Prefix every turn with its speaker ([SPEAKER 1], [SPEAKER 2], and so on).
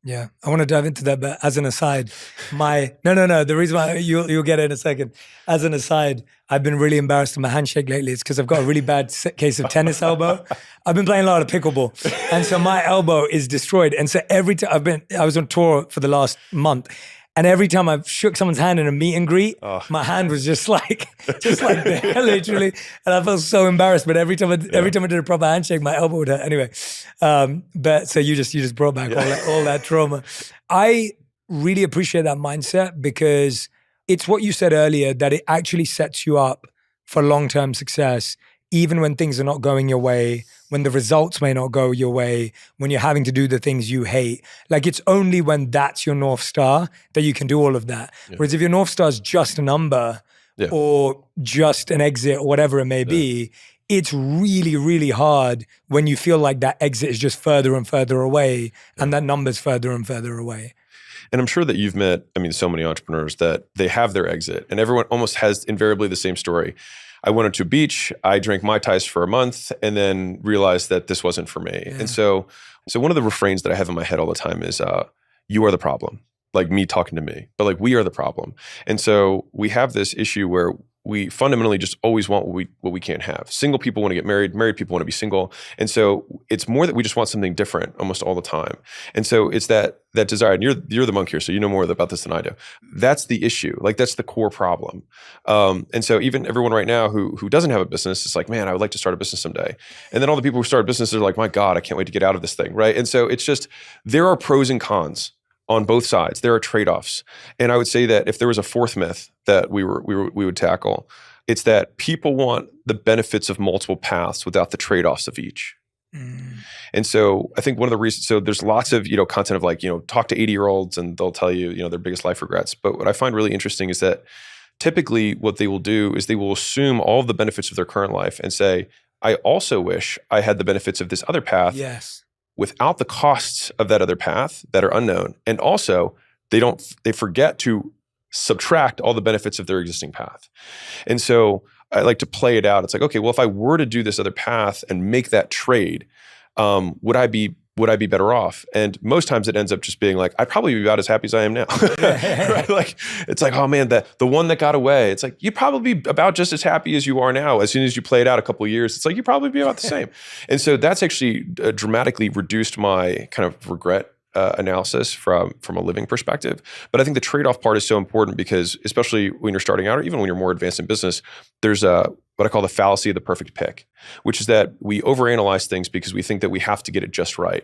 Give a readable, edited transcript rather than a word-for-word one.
[SPEAKER 1] Yeah, I want to dive into that, but as an aside, no. The reason why you'll get it in a second. As an aside, I've been really embarrassed in my handshake lately. It's because I've got a really bad case of tennis elbow. I've been playing a lot of pickleball, and so my elbow is destroyed. And so every time I was on tour for the last month, and every time I've shook someone's hand in a meet and greet, my hand was just like there, literally. And I felt so embarrassed. But every time I did a proper handshake, my elbow would hurt. Anyway, but so you just brought back all that trauma. I really appreciate that mindset because it's what you said earlier, that it actually sets you up for long-term success, even when things are not going your way, when the results may not go your way, when you're having to do the things you hate. Like, it's only when that's your North Star that you can do all of that. Yeah. Whereas if your North Star is just a number or just an exit or whatever it may be, it's really, really hard when you feel like that exit is just further and further away and that number's further and further away.
[SPEAKER 2] And I'm sure that you've met, so many entrepreneurs that they have their exit and everyone almost has invariably the same story. I went to a beach, I drank Mai Tais for a month and then realized that this wasn't for me. Yeah. And so one of the refrains that I have in my head all the time is, you are the problem. Like me talking to me, but like we are the problem. And so we have this issue where we fundamentally just always want what we can't have. Single people want to get married people want to be single. And so it's more that we just want something different almost all the time. And so it's that desire, and you're the monk here, so you know more about this than I do. That's the issue. Like that's the core problem. And so even everyone right now who doesn't have a business is like, man, I would like to start a business someday. And then all the people who start businesses are like, my God, I can't wait to get out of this thing, right? And so it's just, there are pros and cons on both sides. There are trade-offs. And I would say that if there was a fourth myth that we would tackle, it's that people want the benefits of multiple paths without the trade-offs of each. Mm. And so I think one of the reasons, so there's lots of, content of like, talk to 80-year-olds and they'll tell you, their biggest life regrets. But what I find really interesting is that typically what they will do is they will assume all of the benefits of their current life and say, I also wish I had the benefits of this other path.
[SPEAKER 1] Yes.
[SPEAKER 2] Without the costs of that other path that are unknown. And also they forget to subtract all the benefits of their existing path. And so I like to play it out. It's like, okay, well, if I were to do this other path and make that trade, would I be better off? And most times it ends up just being like, I'd probably be about as happy as I am now. Right? Like, it's like, oh man, the one that got away, it's like, you'd probably be about just as happy as you are now. As soon as you play it out a couple of years, it's like, you'd probably be about the same. And so that's actually dramatically reduced my kind of regret analysis from a living perspective. But I think the trade-off part is so important because especially when you're starting out or even when you're more advanced in business, there's what I call the fallacy of the perfect pick, which is that we overanalyze things because we think that we have to get it just right.